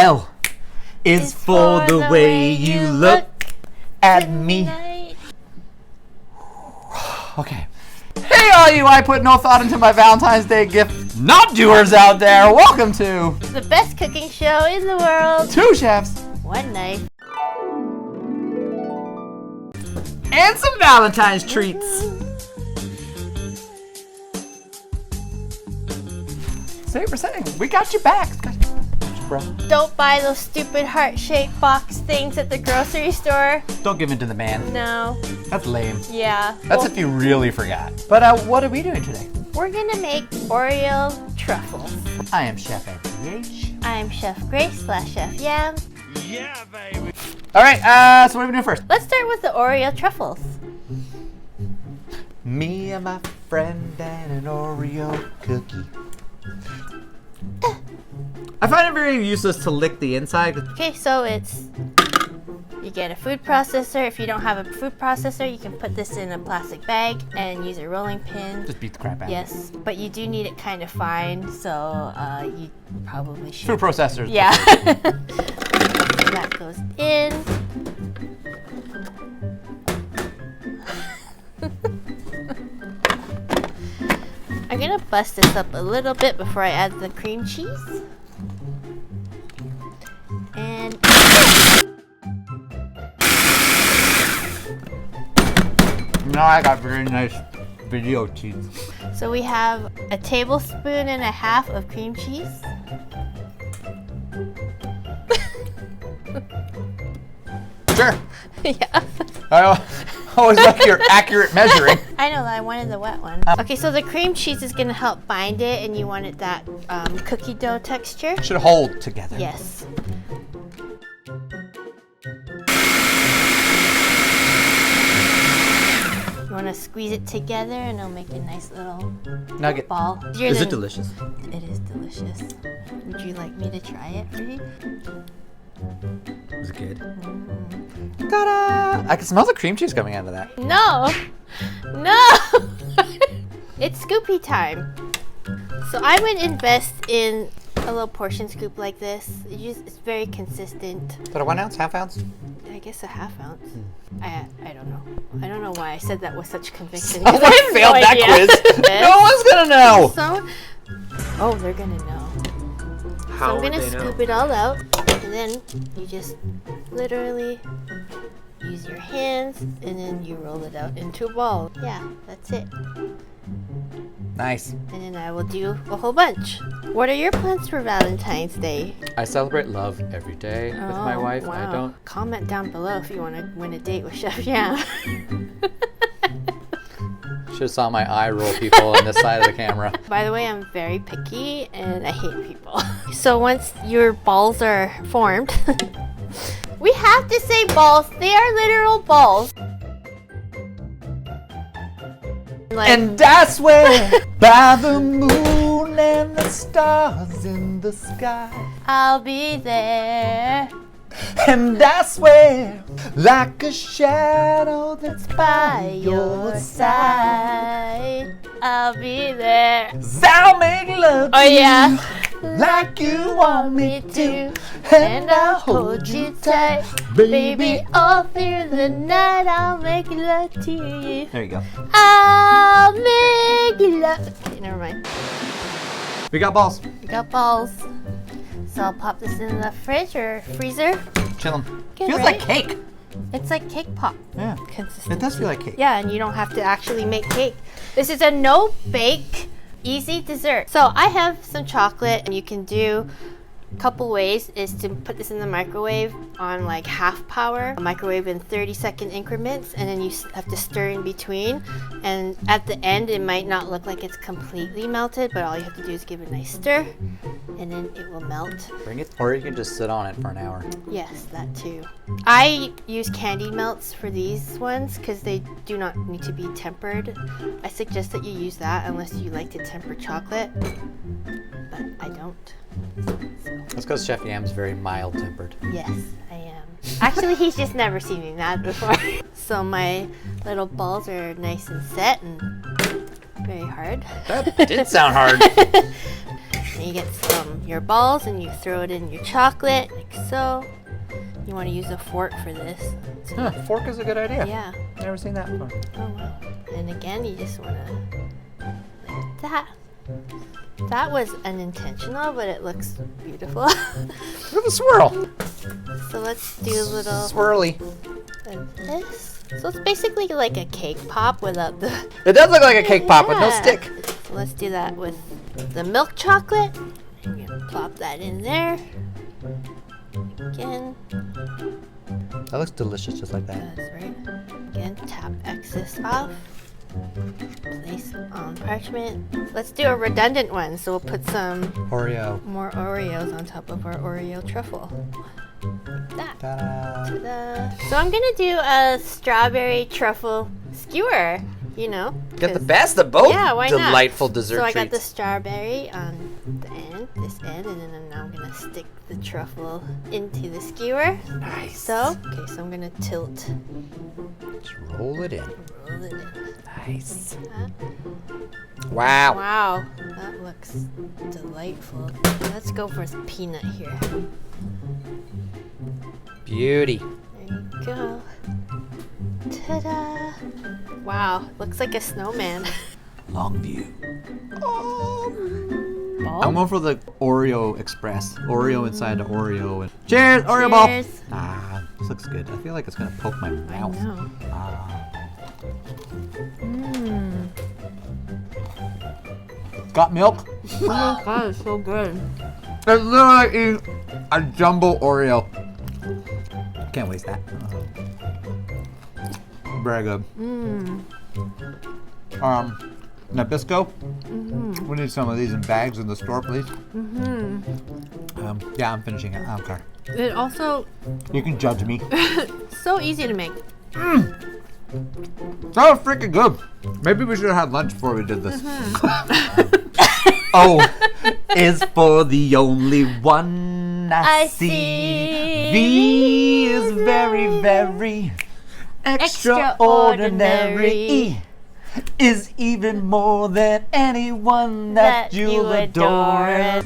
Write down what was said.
L is for the way you look at me. Okay. Hey, all you I put no thought into my Valentine's Day gift not doers out there. Welcome to the best cooking show in the world. 2 chefs, 1 knife, and some Valentine's treats. Say we're saying we got your back. Bro. Don't buy those stupid heart-shaped box things at the grocery store. Don't give in to the man. No. That's lame. Yeah. That's if you really forgot. But what are we doing today? We're gonna make Oreo truffles. I am Chef MPH. I am Chef Grace / Chef Yam. Yeah, baby. All right. So what are we doing first? Let's start with the Oreo truffles. Me and my friend and an Oreo cookie. I find it very useless to lick the inside. Okay, so you get a food processor. If you don't have a food processor, you can put this in a plastic bag and use a rolling pin. Just beat the crap out of it. Yes, but you do need it kind of fine, so you probably should. Food processors. Yeah. That goes in. I'm gonna bust this up a little bit before I add the cream cheese. And now I got very nice video cheese. so we have a tablespoon and a half of cream cheese. Sure. Yeah. I always like your accurate measuring. I know, I wanted the wet one. Okay, so the cream cheese is gonna help bind it, and you wanted that cookie dough texture. Should hold together. Yes. You want to squeeze it together and it'll make a nice little Nugget. ball. Is it delicious? It is delicious. Would you like me to try it for you? Is it good? Ta-da! I can smell the cream cheese coming out of that. No! No! It's scoopy time. So I would invest in a little portion scoop like this. It's very consistent. Is that a 1 ounce, half ounce? I guess a half ounce. I don't know. I don't know why I said that with such conviction. Someone I have failed no that idea. quiz. No one's gonna know. Oh, they're gonna know. How so I'm gonna scoop it all out, and then you just literally use your hands, and then you roll it out into a ball. Yeah, that's it. Nice. And then I will do a whole bunch. What are your plans for Valentine's Day? I celebrate love every day with my wife. Wow. I don't. Comment down below if you want to win a date with Chef Yam. Should have saw my eye roll people on this side of the camera. By the way, I'm very picky and I hate people. So once your balls are formed, we have to say balls. They are literal balls. And that's where, by the moon and the stars in the sky, I'll be there and that's where, like a shadow that's by your side. I'll be there. I'll make love Oh to yeah. you like you want me to, And I'll hold you tight, baby, all through the night. I'll make love to you. There you go. I'll make love. Okay, never mind. We got balls. We got balls. So I'll pop this in the fridge or freezer. Chillin'. Good, Feels right? like cake. It's like cake pop Yeah. consistency. It does feel like cake. Yeah, and you don't have to actually make cake. This is a no-bake, easy dessert. So I have some chocolate, and you can do a couple ways is to put this in the microwave on like half power, microwave in 30-second increments, and then you have to stir in between. And at the end, it might not look like it's completely melted, but all you have to do is give it a nice stir, and then it will melt. Bring it, or you can just sit on it for an hour. Yes, that too. I use candy melts for these ones because they do not need to be tempered. I suggest that you use that unless you like to temper chocolate, but I don't. That's because Chef Yam's very mild-tempered. Yes, I am. Actually, he's just never seen me mad before. So my little balls are nice and set and very hard. That did sound hard. And you get your balls and you throw it in your chocolate, like so. You want to use a fork for this. Fork is a good idea. Yeah. Never seen that before. Oh wow. And again, you just want to like that. That was unintentional, but it looks beautiful. Look at the swirl. So let's do a little Swirly. of this. So it's basically like a cake pop without the... It does look like a cake pop with no stick. So let's do that with the milk chocolate. You're gonna plop that in there. Again. That looks delicious just like that. That's right. Again, tap excess off. Place on parchment. Let's do a redundant one. So we'll put some Oreo. more Oreos on top of our Oreo truffle. Like that. Ta-da. Ta-da. So I'm gonna do a strawberry truffle skewer. You know. Get the best of both why not? delightful dessert So I treats. got the strawberry on the end, this end, and then now I'm gonna stick the truffle into the skewer. Nice. So, okay, so I'm gonna tilt. Just roll it in. Roll it in. Nice. Like that. Wow. Wow, that looks delightful. Let's go for some peanut here. Beauty. There you go. Ta-da! Wow, looks like a snowman. Long view. Ball? I'm going for the Oreo Express. Oreo inside the Oreo. Cheers, Oreo ball. Cheers. Ah, this looks good. I feel like it's gonna poke my I mouth. know. Ah. Mmm. Got milk? Oh my god, it's so good. It's literally a jumbo Oreo. Can't waste that. Very good. Mmm. Nabisco? We need some of these in bags in the store, please. Yeah, I'm finishing it. I don't care. It also, You can judge me. so easy to make. That was freaking good. Maybe we should have had lunch before we did this. O is for the only one I see. V is very, very extraordinary. E is even more than anyone that you adore.